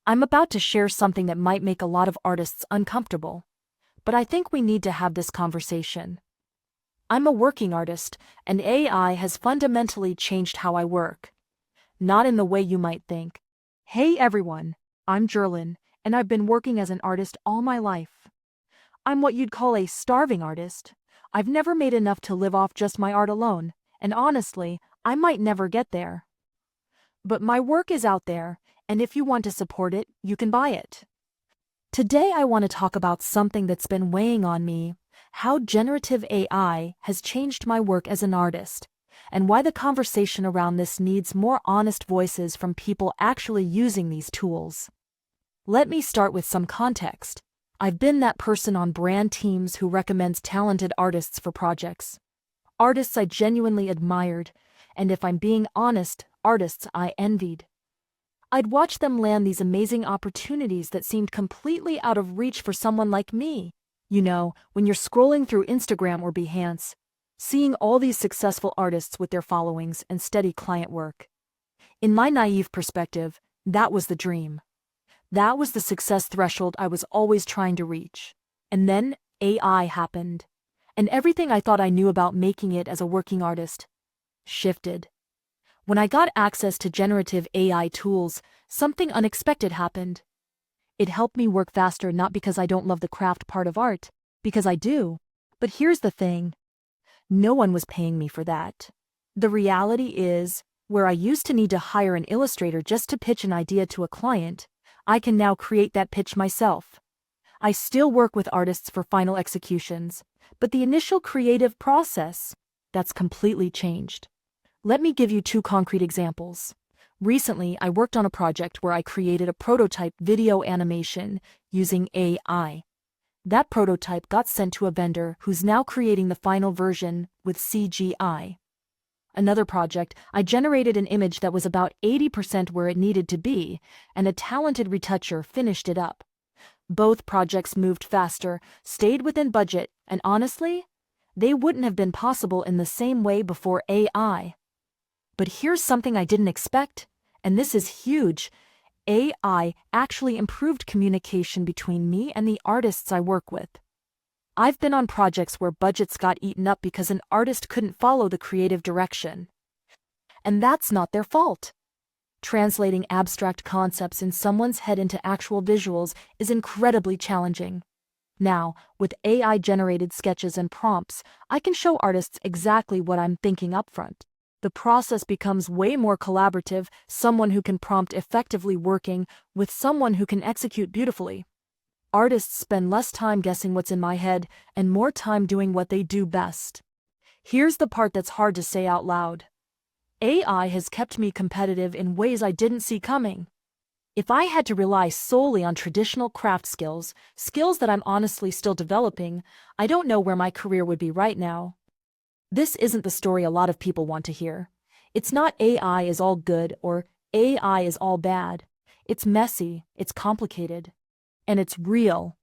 I'm about to share something that might make a lot of artists uncomfortable, but I think we need to have this conversation. I'm a working artist, and AI has fundamentally changed how I work. Not in the way you might think. Hey everyone, I'm Jerlin, and I've been working as an artist all my life. I'm what you'd call a starving artist. I've never made enough to live off just my art alone, and honestly, I might never get there. But my work is out there, and if you want to support it, you can buy it. Today I want to talk about something that's been weighing on me, how generative AI has changed my work as an artist, and why the conversation around this needs more honest voices from people actually using these tools. Let me start with some context. I've been that person on brand teams who recommends talented artists for projects. Artists I genuinely admired, and if I'm being honest, artists I envied. I'd watch them land these amazing opportunities that seemed completely out of reach for someone like me. You know, when you're scrolling through Instagram or Behance, seeing all these successful artists with their followings and steady client work. In my naive perspective, that was the dream. That was the success threshold I was always trying to reach. And then AI happened. And everything I thought I knew about making it as a working artist shifted. When I got access to generative AI tools, something unexpected happened. It helped me work faster not because I don't love the craft part of art, because I do. But here's the thing. No one was paying me for that. The reality is, where I used to need to hire an illustrator just to pitch an idea to a client, I can now create that pitch myself. I still work with artists for final executions, but the initial creative process, that's completely changed. Let me give you two concrete examples. Recently, I worked on a project where I created a prototype video animation using AI. That prototype got sent to a vendor who's now creating the final version with CGI. Another project, I generated an image that was about 80% where it needed to be, and a talented retoucher finished it up. Both projects moved faster, stayed within budget, and honestly, they wouldn't have been possible in the same way before AI. But here's something I didn't expect, and this is huge. AI actually improved communication between me and the artists I work with. I've been on projects where budgets got eaten up because an artist couldn't follow the creative direction. And that's not their fault. Translating abstract concepts in someone's head into actual visuals is incredibly challenging. Now, with AI-generated sketches and prompts, I can show artists exactly what I'm thinking upfront. The process becomes way more collaborative, someone who can prompt effectively working with someone who can execute beautifully. Artists spend less time guessing what's in my head and more time doing what they do best. Here's the part that's hard to say out loud. AI has kept me competitive in ways I didn't see coming. If I had to rely solely on traditional craft skills that I'm honestly still developing, I don't know where my career would be right now. This isn't the story a lot of people want to hear. It's not AI is all good or AI is all bad. It's messy, it's complicated, and it's real.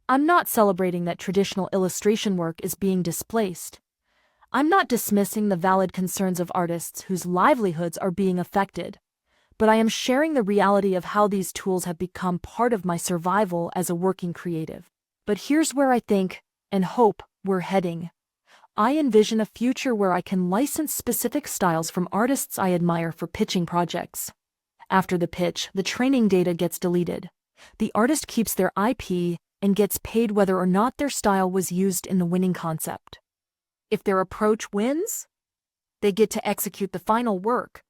I'm not celebrating that traditional illustration work is being displaced. I'm not dismissing the valid concerns of artists whose livelihoods are being affected, but I am sharing the reality of how these tools have become part of my survival as a working creative. But here's where I think, and hope, we're heading. I envision a future where I can license specific styles from artists I admire for pitching projects. After the pitch, the training data gets deleted. The artist keeps their IP and gets paid whether or not their style was used in the winning concept. If their approach wins, they get to execute the final work.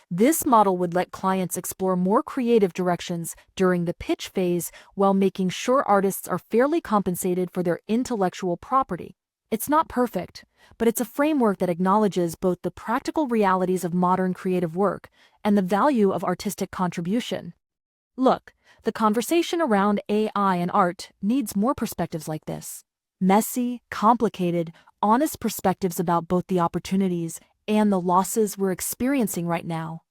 This model would let clients explore more creative directions during the pitch phase while making sure artists are fairly compensated for their intellectual property. It's not perfect, but it's a framework that acknowledges both the practical realities of modern creative work and the value of artistic contribution. Look, the conversation around AI and art needs more perspectives like this. Messy, complicated, honest perspectives about both the opportunities and the losses we're experiencing right now.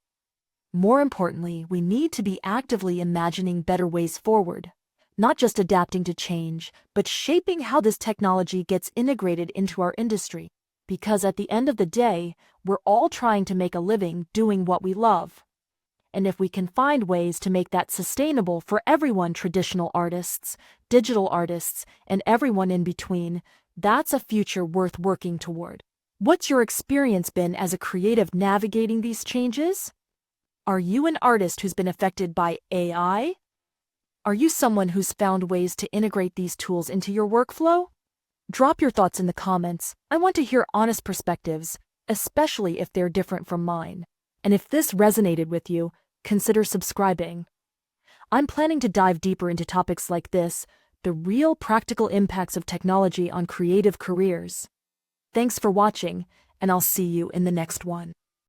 More importantly, we need to be actively imagining better ways forward. Not just adapting to change, but shaping how this technology gets integrated into our industry. Because at the end of the day, we're all trying to make a living doing what we love. And if we can find ways to make that sustainable for everyone, traditional artists, digital artists, and everyone in between, that's a future worth working toward. What's your experience been as a creative navigating these changes? Are you an artist who's been affected by AI? Are you someone who's found ways to integrate these tools into your workflow? Drop your thoughts in the comments. I want to hear honest perspectives, especially if they're different from mine. And if this resonated with you, consider subscribing. I'm planning to dive deeper into topics like this, the real practical impacts of technology on creative careers. Thanks for watching, and I'll see you in the next one.